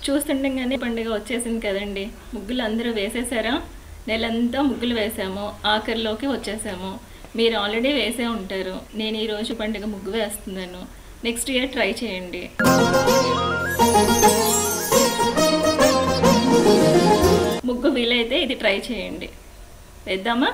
చూస్తుండగానే పండుగ వచ్చేసింది కదండి. ముగ్గులు అందరూ వేసేసారా? నెలంతా ముగ్గులు వేసాము, ఆఖరిలోకి వచ్చేసాము. మీరు ఆల్రెడీ వేసే ఉంటారు. నేను ఈరోజు పండుగ ముగ్గు వేస్తున్నాను. నెక్స్ట్ ఇయర్ ట్రై చేయండి. ముగ్గు వీలైతే ఇది ట్రై చేయండి. వేద్దామా?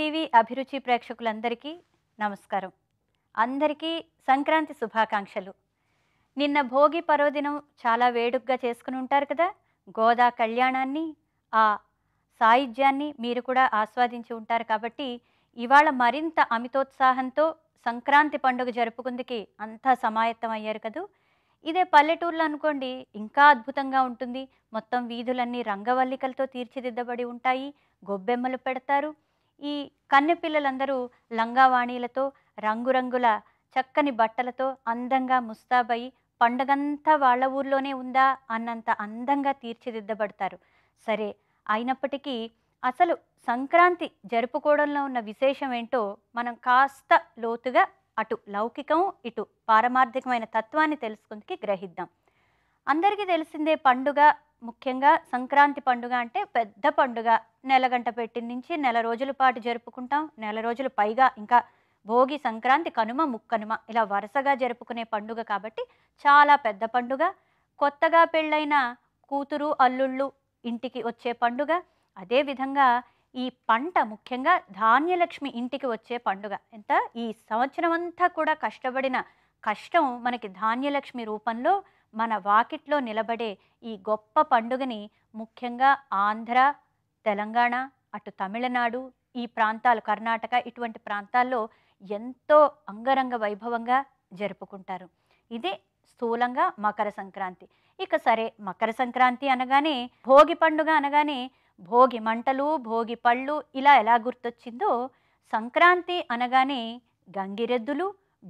టీవీ అభిరుచి ప్రేక్షకులందరికీ నమస్కారం. అందరికీ సంక్రాంతి శుభాకాంక్షలు. నిన్న భోగి పర్వదినం చాలా వేడుకగా చేసుకుని ఉంటారు కదా. గోదా కళ్యాణాన్ని, ఆ సాయుధ్యాన్ని మీరు కూడా ఆస్వాదించి ఉంటారు. కాబట్టి ఇవాళ మరింత అమితోత్సాహంతో సంక్రాంతి పండుగ జరుపుకుందుకి అంతా సమాయత్తం అయ్యారు కదూ. ఇదే పల్లెటూర్లో అనుకోండి, ఇంకా అద్భుతంగా ఉంటుంది. మొత్తం వీధులన్నీ రంగవల్లికలతో తీర్చిదిద్దబడి ఉంటాయి. గొబ్బెమ్మలు పెడతారు. ఈ కన్నెపిల్లలందరూ లంగావాణీలతో, రంగురంగుల చక్కని బట్టలతో అందంగా ముస్తాబై పండగంతా వాళ్ళ ఊర్లోనే ఉందా అన్నంత అందంగా తీర్చిదిద్దబడతారు. సరే, అయినప్పటికీ అసలు సంక్రాంతి జరుపుకోవడంలో ఉన్న విశేషం ఏంటో మనం కాస్త లోతుగా అటు లౌకికం, ఇటు పారమార్థికమైన తత్వాన్ని తెలుసుకుందుకి గ్రహిద్దాం. అందరికీ తెలిసిందే, పండుగ ముఖ్యంగా సంక్రాంతి పండుగ అంటే పెద్ద పండుగ. నెలగంట పెట్టిన నుంచి నెల రోజుల పాటు జరుపుకుంటాం. నెల రోజులు పైగా ఇంకా భోగి, సంక్రాంతి, కనుమ, ముక్కనుమ ఇలా వరుసగా జరుపుకునే పండుగ కాబట్టి చాలా పెద్ద పండుగ. కొత్తగా పెళ్ళైన కూతురు, అల్లుళ్ళు ఇంటికి వచ్చే పండుగ. అదేవిధంగా ఈ పంట, ముఖ్యంగా ధాన్యలక్ష్మి ఇంటికి వచ్చే పండుగ. ఎంత ఈ సంవత్సరం అంతా కూడా కష్టపడిన కష్టం మనకి ధాన్యలక్ష్మి రూపంలో మన వాకిట్లో నిలబడే ఈ గొప్ప పండుగని ముఖ్యంగా ఆంధ్ర, తెలంగాణ, అటు తమిళనాడు, ఈ ప్రాంతాలు, కర్ణాటక, ఇటువంటి ప్రాంతాల్లో ఎంతో అంగరంగ వైభవంగా జరుపుకుంటారు. ఇదే స్థూలంగా మకర సంక్రాంతి. ఇక సరే, మకర సంక్రాంతి అనగానే, భోగి పండుగ అనగానే భోగి మంటలు, భోగి పళ్ళు ఇలా ఎలా గుర్తొచ్చిందో, సంక్రాంతి అనగానే గంగిరెద్దులు,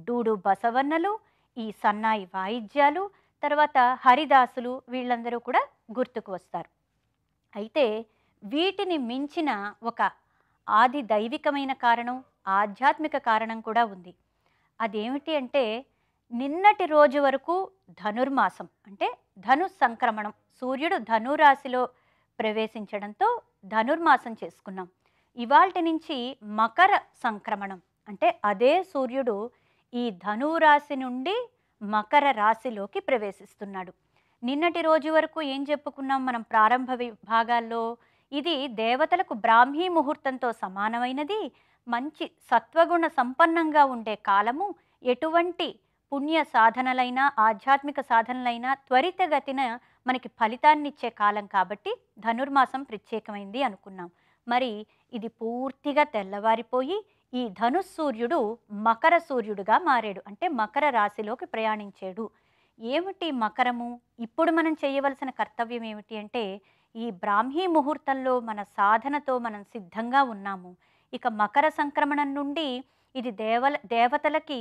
డూడు బసవన్నలు, ఈ సన్నాయి వాయిద్యాలు, తర్వాత హరిదాసులు వీళ్ళందరూ కూడా గుర్తుకు వస్తారు. అయితే వీటిని మించిన ఒక ఆది దైవికమైన కారణం, ఆధ్యాత్మిక కారణం కూడా ఉంది. అదేమిటి అంటే, నిన్నటి రోజు వరకు ధనుర్మాసం అంటే ధను సంక్రమణం, సూర్యుడు ధనురాశిలో ప్రవేశించడంతో ధనుర్మాసం చేసుకున్నాం. ఇవాల్టి నుంచి మకర సంక్రమణం అంటే అదే సూర్యుడు ఈ ధనురాశి నుండి మకర రాశిలోకి ప్రవేశిస్తున్నాడు. నిన్నటి రోజు వరకు ఏం చెప్పుకున్నాం మనం ప్రారంభ విభాగాల్లో? ఇది దేవతలకు బ్రాహ్మీ ముహూర్తంతో సమానమైనది, మంచి సత్వగుణ సంపన్నంగా ఉండే కాలము, ఎటువంటి పుణ్య సాధనలైనా ఆధ్యాత్మిక సాధనలైనా త్వరితగతిన మనకి ఫలితాన్నిచ్చే కాలం కాబట్టి ధనుర్మాసం ప్రత్యేకమైంది అనుకున్నాం. మరి ఇది పూర్తిగా తెల్లవారిపోయి ఈ ధనుస్సూర్యుడు మకర సూర్యుడుగా మారాడు. అంటే మకర రాశిలోకి ప్రయాణించాడు. ఏమిటి మకరము? ఇప్పుడు మనం చేయవలసిన కర్తవ్యం ఏమిటి అంటే, ఈ బ్రాహ్మీ ముహూర్తంలో మన సాధనతో మనం సిద్ధంగా ఉన్నాము. ఇక మకర సంక్రమణం నుండి ఇది దేవతలకి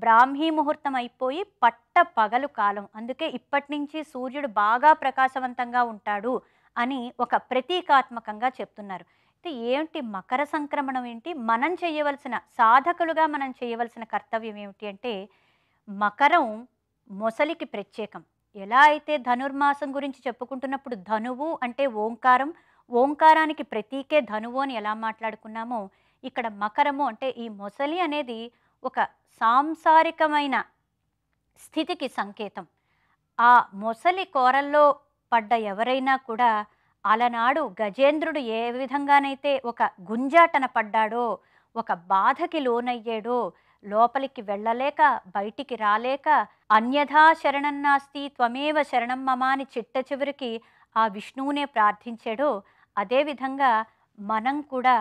బ్రాహ్మీ ముహూర్తం అయిపోయి పట్ట పగలు కాలం. అందుకే ఇప్పటి నుంచి సూర్యుడు బాగా ప్రకాశవంతంగా ఉంటాడు అని ఒక ప్రతీకాత్మకంగా చెప్తున్నారు. అయితే ఏంటి మకర సంక్రమణం ఏంటి? మనం చేయవలసిన, సాధకులుగా మనం చేయవలసిన కర్తవ్యం ఏమిటి అంటే, మకరం మొసలికి ప్రత్యేకం. ఎలా అయితే ధనుర్మాసం గురించి చెప్పుకుంటున్నప్పుడు ధనువు అంటే ఓంకారం, ఓంకారానికి ప్రతీకే ధనువు అని ఎలా మాట్లాడుకున్నామో, ఇక్కడ మకరము అంటే ఈ మొసలి అనేది ఒక సాంసారికమైన స్థితికి సంకేతం. ఆ మొసలి కోరల్లో పడ్డ ఎవరైనా కూడా అలనాడు గజేంద్రుడు ఏ విధంగానైతే ఒక గుంజాటన పడ్డాడో, ఒక బాధకి లోనయ్యాడో, లోపలికి వెళ్ళలేక బయటికి రాలేక అన్యథా శరణం నాస్తి త్వమేవ శరణం మమ అని చిట్ట చివరికి ఆ విష్ణువునే ప్రార్థించాడో, అదేవిధంగా మనం కూడా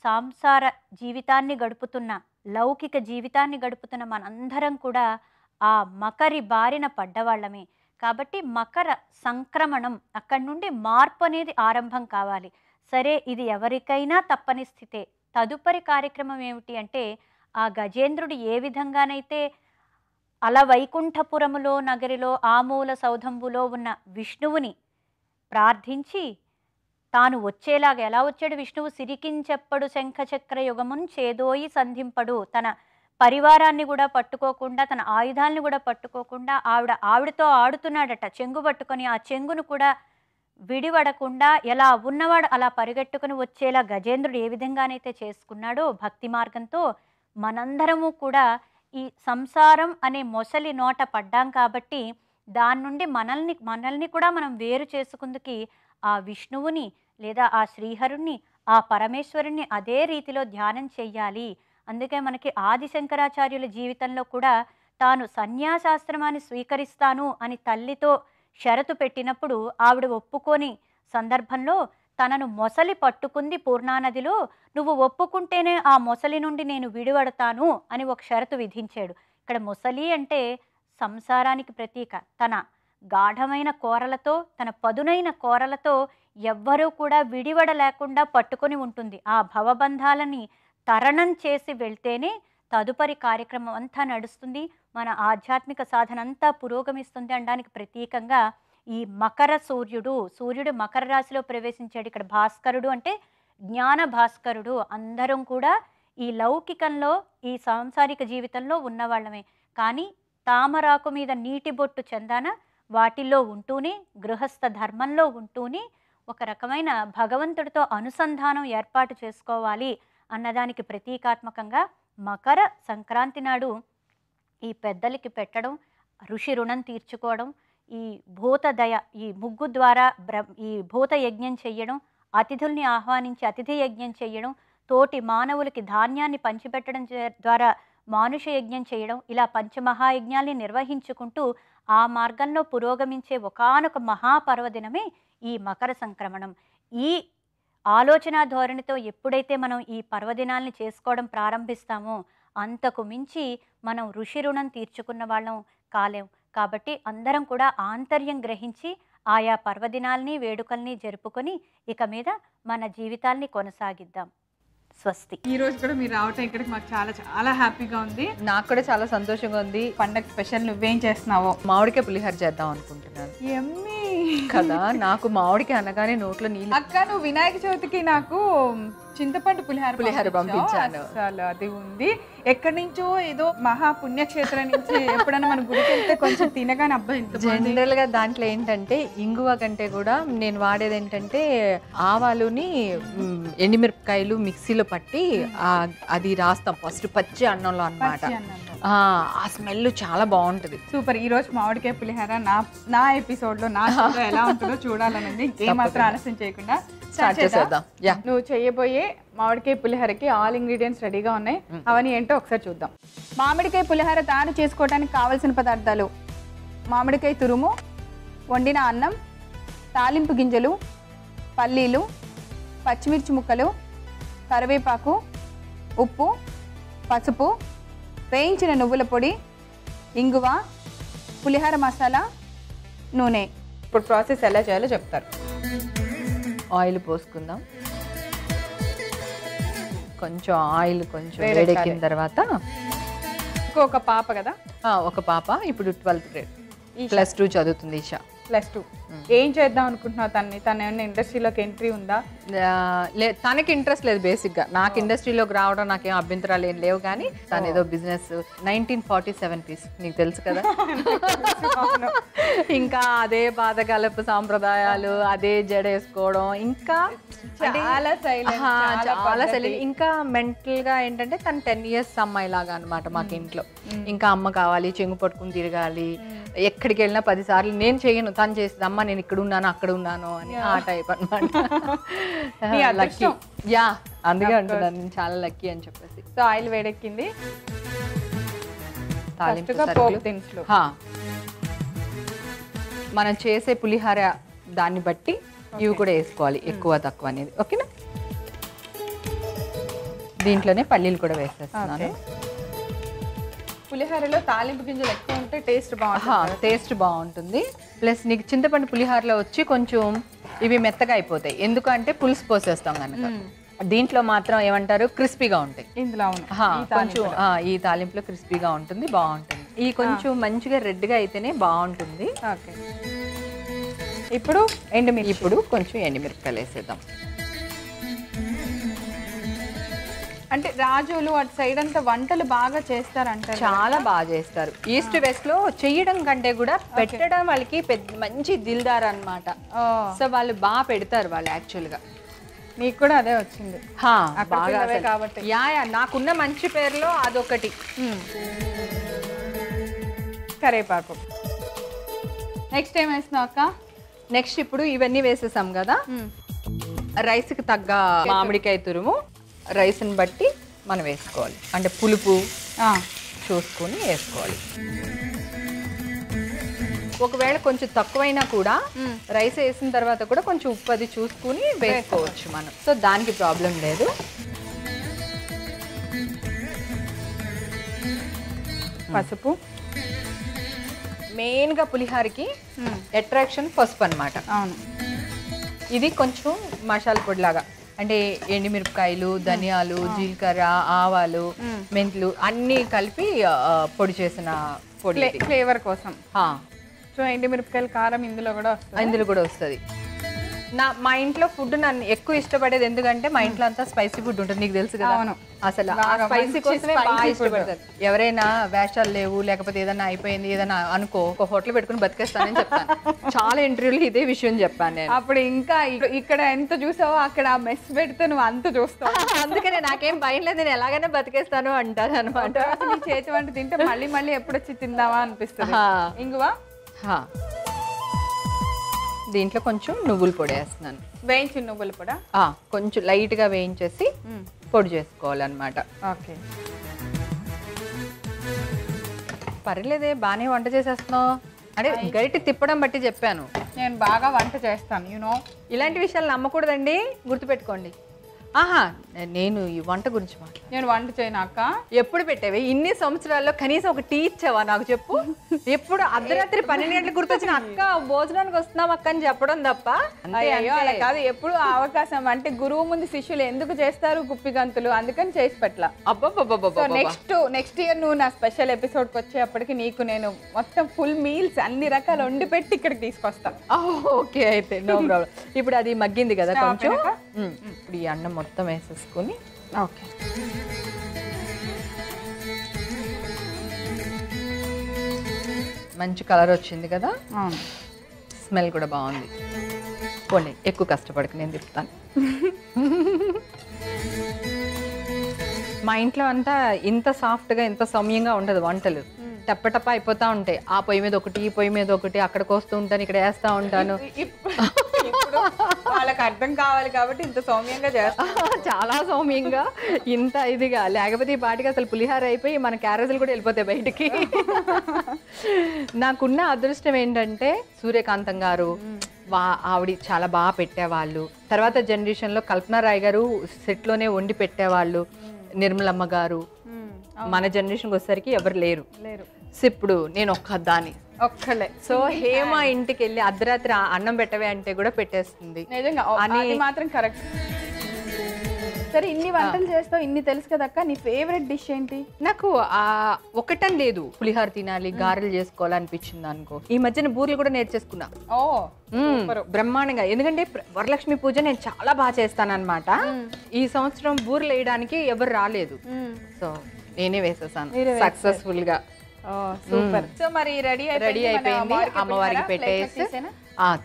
సంసార జీవితాన్ని గడుపుతున్న, లౌకిక జీవితాన్ని గడుపుతున్న మనందరం కూడా ఆ మకరి బారిన పడ్డవాళ్ళమే. కాబట్టి మకర సంక్రమణం, అక్కడి నుండి మార్పు అనేది ఆరంభం కావాలి. సరే, ఇది ఎవరికైనా తప్పని స్థితే. తదుపరి కార్యక్రమం ఏమిటి అంటే, ఆ గజేంద్రుడు ఏ విధంగానైతే అల వైకుంఠపురములో నగరిలో ఆమూల సౌధంబులో ఉన్న విష్ణువుని ప్రార్థించి తాను వచ్చేలాగా, ఎలా వచ్చాడు విష్ణువు? సిరికించెప్పడు శంఖచక్ర యుగమున్ చేదోయి సంధింపడు. తన పరివారాన్ని కూడా పట్టుకోకుండా, తన ఆయుధాలను కూడా పట్టుకోకుండా ఆవిడతో ఆడుతున్నాడట, చెంగు పట్టుకొని. ఆ చెంగును కూడా విడివడకుండా ఎలా ఉన్నవాడు అలా పరిగెట్టుకుని వచ్చేలా గజేంద్రుడు ఏ విధంగానైతే చేసుకున్నాడో భక్తి మార్గంతో, మనందరము కూడా ఈ సంసారం అనే మొసలి నోట పడ్డాం కాబట్టి దాని నుండి మనల్ని కూడా మనం వేరు చేసుకుందుకి ఆ విష్ణువుని లేదా ఆ శ్రీహరుణ్ణి ఆ పరమేశ్వరుణ్ణి అదే రీతిలో ధ్యానం చెయ్యాలి. అందుకే మనకి ఆది శంకరాచార్యుల జీవితంలో కూడా తాను సన్యాసాశ్రమాన్ని స్వీకరిస్తాను అని తల్లితో షరతు పెట్టినప్పుడు ఆవిడ ఒప్పుకోని సందర్భంలో తనను మొసలి పట్టుకుంది పూర్ణానదిలో, నువ్వు ఒప్పుకుంటేనే ఆ మొసలి నుండి నేను విడివడతాను అని ఒక షరతు విధించాడు. ఇక్కడ మొసలి అంటే సంసారానికి ప్రతీక. తన గాఢమైన కోరలతో, తన పదునైన కోరలతో ఎవ్వరూ కూడా విడివడ లేకుండా పట్టుకొని ఉంటుంది. ఆ భవబంధాలని తరణం చేసి వెళ్తేనే తదుపరి కార్యక్రమం అంతా నడుస్తుంది, మన ఆధ్యాత్మిక సాధన అంతా పురోగమిస్తుంది అనడానికి ప్రతీకంగా ఈ మకర సూర్యుడు మకర రాశిలో ప్రవేశించాడు. ఇక్కడ భాస్కరుడు అంటే జ్ఞాన భాస్కరుడు. అందరం కూడా ఈ లౌకికంలో, ఈ సాంసారిక జీవితంలో ఉన్నవాళ్ళమే. కానీ తామరాకు మీద నీటి బొట్టు చందాన వాటిల్లో ఉంటూనే, గృహస్థ ధర్మంలో ఉంటూనే ఒక రకమైన భగవంతుడితో అనుసంధానం ఏర్పాటు చేసుకోవాలి అన్నదానికి ప్రతీకాత్మకంగా మకర సంక్రాంతి నాడు ఈ పెద్దలకి పెట్టడం, ఋషి రుణం తీర్చుకోవడం, ఈ భూతదయ, ఈ ముగ్గు ద్వారా ఈ భూత యజ్ఞం చెయ్యడం, అతిథుల్ని ఆహ్వానించి అతిథి యజ్ఞం చెయ్యడం, తోటి మానవులకి ధాన్యాన్ని పంచిపెట్టడం ద్వారా మానుష యజ్ఞం చేయడం, ఇలా పంచమహాయజ్ఞాల్ని నిర్వహించుకుంటూ ఆ మార్గంలో పురోగమించే ఒకానొక మహాపర్వదినమే ఈ మకర సంక్రమణం. ఈ ఆలోచన ధోరణితో ఎప్పుడైతే మనం ఈ పర్వదినాల్ని చేసుకోవడం ప్రారంభిస్తామో అంతకు మించి మనం ఋషి రుణం తీర్చుకున్న వాళ్ళం కాలేం. కాబట్టి అందరం కూడా ఆంతర్యం గ్రహించి ఆయా పర్వదినాల్ని, వేడుకల్ని జరుపుకొని ఇక మీద మన జీవితాల్ని కొనసాగిద్దాం. స్వస్తి. ఈ రోజు కూడా మీరు రావటం ఇక్కడికి మాకు చాలా చాలా హ్యాపీగా ఉంది. నాకు కూడా చాలా సంతోషంగా ఉంది. పండగ స్పెషల్ నువ్వేం చేస్తున్నావో? మామిడికాయ పులిహోర చేద్దాం అనుకుంటున్నాను కదా. నాకు మామిడికాయ అనగానే నోట్లో నీళ్ళు. అక్క, నువ్వు వినాయక చవితికి నాకు చింతపండు పులిహోర పంపించాను. అసలు అది ఉంది. ఎక్కడి నుంచో ఏదో మహా పుణ్యక్షేత్రం నుంచి ఎప్పుడైనా మన గుడికి వెళ్తే కొంచెం తినగానే అబ్బాయి. జనరల్ గా దాంట్లో ఏంటంటే ఇంగువ కంటే కూడా నేను వాడేది ఏంటంటే ఆవాలుని ఎండిమిరపకాయలు మిక్సీలో పట్టి అది రాస్తాం ఫస్ట్ పచ్చి అన్నంలో అన్నమాట. ఆ స్మెల్ చాలా బాగుంటది. సూపర్. ఈ రోజు మామిడికాయ పులిహోర నా ఎపిసోడ్ లో నా షోలో ఎలా ఉంటుందో చూడాలనుంది. ఏమాత్రం ఆలస్యం చేయకుండా స్టార్ట్ చేసేద్దాం. నువ్వు చేయబోయే మామిడికాయ పులిహోరకి ఆల్ ఇంగ్రీడియంట్స్ రెడీగా ఉన్నాయి. అవన్నీ ఏంటో ఒకసారి చూద్దాం. మామిడికాయ పులిహోర తయారు చేసుకోవడానికి కావలసిన పదార్థాలు: మామిడికాయ తురుము, వండిన అన్నం, తాలింపు గింజలు, పల్లీలు, పచ్చిమిర్చి ముక్కలు, కరివేపాకు, ఉప్పు, పసుపు, వేయించిన నువ్వుల పొడి, ఇంగువ, పులిహోర మసాలా, నూనె. ఇప్పుడు ప్రాసెస్ ఎలా చేయాలో చెప్తారు. ఆయిల్ పోసుకుందాం. కొంచెం ఆయిల్ కొంచెం వేడెక్కిన తర్వాత ఒక పాప కదా, ఒక పాప ఇప్పుడు 12th గ్రేడ్ +2 చదువుతుంది. ఈషా +2. ఏం చేద్దాం అనుకుంటున్నావు? తన ఏమైనా ఇండస్ట్రీలోకి ఎంట్రీ ఉందా? తనకి ఇంట్రెస్ట్ లేదు బేసిక్ గా. నాకు ఇండస్ట్రీలోకి రావడం నాకేం అభ్యంతరాలు ఏం లేవు. కానీ తను ఏదో బిజినెస్ 1947 పీస్ నీకు తెలుసు కదా. ఇంకా అదే పాతకాలపు సాంప్రదాయాలు, అదే జడ వేసుకోవడం, ఇంకా చాలా సైలెంట్. ఇంకా మెంటల్ గా ఏంటంటే తను 10 years అమ్మాయి లాగా అనమాట మాకు ఇంట్లో. ఇంకా అమ్మ కావాలి, చెంగు పట్టుకుని తిరగాలి, ఎక్కడికి వెళ్ళినా 10 సార్లు నేను చేయను తను చేస్తుంది, అమ్మ నేను ఇక్కడ ఉన్నాను అక్కడ ఉన్నాను అని ఆ టైప్ అనమాట. లక్కీ. యా, అందుకే అంటున్నాను నేను చాలా లక్కీ అని చెప్పేసి. సో ఆయిల్ వేడెక్కింది. మనం చేసే పులిహోర దాన్ని బట్టి ఇవి కూడా వేసుకోవాలి, ఎక్కువ తక్కువ అనేది. ఓకేనా? దీంట్లోనే పల్లీలు కూడా వేసేస్తున్నాను. పులిహోరలో తాలింపు గింజలు ఎక్కువ ఉంటే టేస్ట్ బాగుంటుంది. ప్లస్ నీకు చింతపండు పులిహోరలో వచ్చి కొంచెం ఇవి మెత్తగా అయిపోతాయి, ఎందుకంటే పులుసు పోసేస్తాం కనుక. దీంట్లో మాత్రం ఏమంటారు, క్రిస్పీగా ఉంటాయి. ఇందులో కొంచెం ఈ తాలింపులో క్రిస్పీగా ఉంటుంది, బాగుంటుంది. ఈ కొంచెం మంచిగా రెడ్గా అయితేనే బాగుంటుంది. ఇప్పుడు కొంచెం ఎండుమిరపకాయలు వేసేద్దాం. అంటే రాజులు అటు సైడ్ అంతా వంటలు బాగా చేస్తారంటారు. చాలా బాగా చేస్తారు. ఈస్ట్ వెస్ట్ లో చేయడం కంటే కూడా పెట్టడం వాళ్ళకి మంచి దిల్దార్ అన్నమాట. సో వాళ్ళు బాగా పెడతారు వాళ్ళు యాక్చువల్ గా. నీకు కూడా అదే వచ్చింది కాబట్టి. నాకున్న మంచి పేరులో అదొకటి. కరివేపాకు. నెక్స్ట్ ఏం వేస్తున్నావు అక్క? నెక్స్ట్ ఇప్పుడు ఇవన్నీ వేసేసాం కదా, రైస్కి తగ్గ మామిడికాయ తురుము రైస్ని బట్టి మనం వేసుకోవాలి, అంటే పులుపు చూసుకొని వేసుకోవాలి. ఒకవేళ కొంచెం తక్కువైనా కూడా రైస్ వేసిన తర్వాత కూడా కొంచెం ఉప్పు అది చూసుకుని వేసుకోవచ్చు మనం, సో దానికి ప్రాబ్లం లేదు. పసుపు మెయిన్గా పులిహారకి అట్రాక్షన్ పసుపు అన్నమాట. అవును, ఇది కొంచెం మసాలా పొడిలాగా, అంటే ఎండుమిరపకాయలు, ధనియాలు, జీలకర్ర, ఆవాలు, మెంతులు అన్నీ కలిపి పొడి చేసిన పొడి, ఫ్లేవర్ కోసం. సో ఎండుమిరపకాయల కారం ఇందులో కూడా వస్తుంది. మా ఇంట్లో ఫుడ్ నన్ను ఎక్కువ ఇష్టపడేది ఎందుకంటే మా ఇంట్లో అంతా స్పైసీ ఫుడ్ ఉంటుంది, నీకు తెలుసు కదా. అసలు స్పైసీ కోసమే బాగా ఇష్టపడతారు. ఎవరైనా వేషాలు లేవు లేకపోతే ఏదైనా అయిపోయింది ఏదైనా అనుకో, ఒక హోటల్ పెట్టుకుని బతికేస్తానని చెప్తాను. చాలా ఇంటర్వ్యూలు ఇదే విషయం చెప్పాను నేను. అప్పుడు ఇంకా ఇక్కడ ఎంత చూసావో అక్కడ మెస్ పెడితే నువ్వు అంత చూస్తావు. అందుకనే నాకేం భయం లేదు, నేను ఎలాగైనా బతికేస్తాను అంటారు అనమాట. నీ చేతి వంట తింటే మళ్ళీ మళ్ళీ ఎప్పుడు వచ్చి తిందామా అనిపిస్తుంది. ఇంగువా దీంట్లో కొంచెం నువ్వుల పొడి వేస్తున్నాను, వేయించిన నువ్వుల పొడి కొంచెం లైట్గా వేయించేసి పొడి చేసుకోవాలన్నమాట. ఓకే, పర్లేదే బాగానే వంట చేసేస్తున్నావు. అంటే గరిటె తిప్పడం బట్టి చెప్పాను, నేను బాగా వంట చేస్తాను. యూనో ఇలాంటి విషయాలు నమ్మకూడదండి, గుర్తుపెట్టుకోండి. నేను ఈ వంట గురించి నేను వంట చేయను అక్క. ఎప్పుడు పెట్టేవి ఇన్ని సంవత్సరాల్లో కనీసం ఒక టీ ఇచ్చావా నాకు చెప్పు? ఎప్పుడు అర్ధరాత్రి 12 గంటలకు గుర్తొచ్చిన అక్క భోజనానికి వస్తున్నాం అక్క అని చెప్పడం తప్ప. అలా కాదు, ఎప్పుడు అవకాశం అంటే గురువు ముందు శిష్యులు ఎందుకు చేస్తారు గుప్పిగంతులు, అందుకని చేసి పెట్టలా. అబ్బా నెక్స్ట్ ఇయర్ నువ్వు నా స్పెషల్ ఎపిసోడ్కి వచ్చేప్పటికి నీకు నేను మొత్తం ఫుల్ మీల్స్ అన్ని రకాలు వండి పెట్టి ఇక్కడికి తీసుకొస్తాను. ఓకే, అయితే నో ప్రాబ్లం. ఇప్పుడు అది మగ్గింది కదా కొంచెం, ఇప్పుడు ఈ అన్నం మొత్తం వేసేసుకుని. ఓకే, మంచి కలర్ వచ్చింది కదా, స్మెల్ కూడా బాగుంది. పోనీ ఎక్కువ కష్టపడక నేను తిప్పుతాను. మా ఇంట్లో అంతా ఇంత సాఫ్ట్గా ఇంత సౌమ్యంగా ఉండదు వంటలు, టప్పటప్ప అయిపోతా ఉంటాయి. ఆ పొయ్యి మీద ఒకటి ఈ పొయ్యి మీద ఒకటి, అక్కడికి వస్తూ ఉంటాను ఇక్కడ వేస్తూ ఉంటాను. వాళ్ళకి అర్థం కావాలి కాబట్టి ఇంత సౌమ్యంగా చేస్తా, చాలా సౌమ్యంగా ఇంత ఇదిగా, లేకపోతే ఈ పాటికి అసలు పులిహార అయిపోయి మన క్యారేజీలు కూడా వెళ్ళిపోతాయి బయటికి. నాకున్న అదృష్టం ఏంటంటే సూర్యకాంతం గారు ఆవిడ చాలా బాగా పెట్టేవాళ్ళు. తర్వాత జనరేషన్లో కల్పనా రాయ్ గారు సెట్లోనే వండి పెట్టేవాళ్ళు. నిర్మలమ్మ గారు, మన జనరేషన్కి వచ్చేసరికి ఎవరు లేరు. ఇప్పుడు నేను ఒక్కలే. సో హేమ ఇంటికి వెళ్ళి అర్ధరాత్రి అన్నం పెట్టవే అంటే కూడా పెట్టేస్తుంది. నిజంగా అది మాత్రం కరెక్ట్. సరే, ఇన్ని వంటలు చేస్తావు, ఇన్ని తెలుసు కదక్క, నీ ఫేవరెట్ డిష్ ఏంటి? నాకు ఒకటని లేదు, పులిహార తినాలి, గారెలు చేసుకోవాలనిపించింది అనుకో. ఈ మధ్యన బూరెలు కూడా నేర్చేసుకున్నా. బ్రహ్మాండంగా, ఎందుకంటే వరలక్ష్మి పూజ నేను చాలా బాగా చేస్తాను అనమాట. ఈ సంవత్సరం బూరెలు వేయడానికి ఎవరు రాలేదు, సో నేనే వేసేసాను సక్సెస్ఫుల్ గా. సూపర్. సో మరి రెడీ అయిపోయింది. అమ్మవారికి పెట్టేసి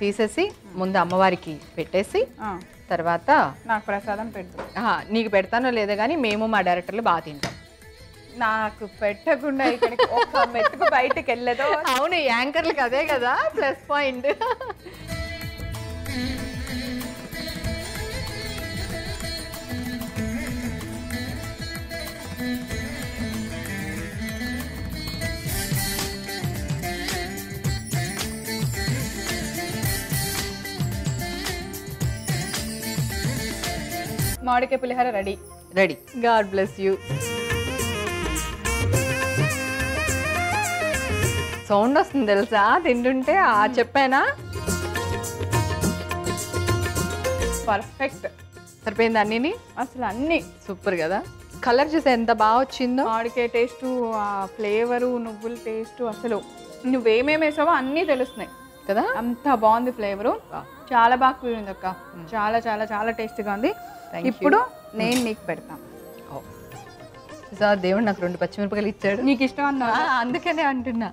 తీసేసి ముందు అమ్మవారికి పెట్టేసి తర్వాత నాకు ప్రసాదం పెట్టు. నీకు పెడతానో లేదో కానీ మేము మా డైరెక్టర్లు బాగా తింటాం. నాకు పెట్టకుండా ఇక్కడికి ఒక మెట్టుకు బయటకు వెళ్ళదో. అవును, యాంకర్లకు అదే కదా ప్లస్ పాయింట్. మామిడికాయ పులిహార ready. God bless you. Sound వస్తుంది తెలుసా తింటుంటే, చెప్పానా? పర్ఫెక్ట్, సరిపోయింది అన్నీ. అసలు అన్నీ సూపర్ కదా. కలర్ చూసా ఎంత బాగా వచ్చిందో. మామిడికాయ టేస్ట్, ఆ ఫ్లేవరు, నువ్వుల టేస్ట్, అసలు నువ్వేమేమి వేసావో అన్నీ తెలుస్తున్నాయి కదా. అంత బాగుంది ఫ్లేవరు, చాలా బాగా కుదిరింది అక్క. చాలా చాలా చాలా టేస్టీగా ఉంది. ఇప్పుడు నేను నీకు పెడతాను. దేవుడు నాకు 2 పచ్చిమిరపకాయలు ఇచ్చాడు, నీకు ఇష్టం అన్నా అందుకనే అంటున్నా.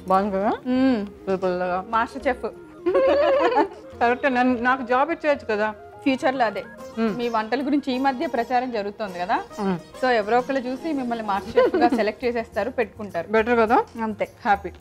బాగుంది కదా, మాస్టర్ చెఫ్. కరెక్ట్, నాకు జాబ్ ఇచ్చేయచ్చు కదా ఫ్యూచర్లో. అదే మీ వంటల గురించి ఈ మధ్య ప్రచారం జరుగుతుంది కదా, సో ఎవరో ఒకరు చూసి మిమ్మల్ని మాస్టర్ చెఫ్ గా సెలెక్ట్ చేసేస్తారు, పెట్టుకుంటారు. బెటర్ కదా, అంతే. హ్యాపీ.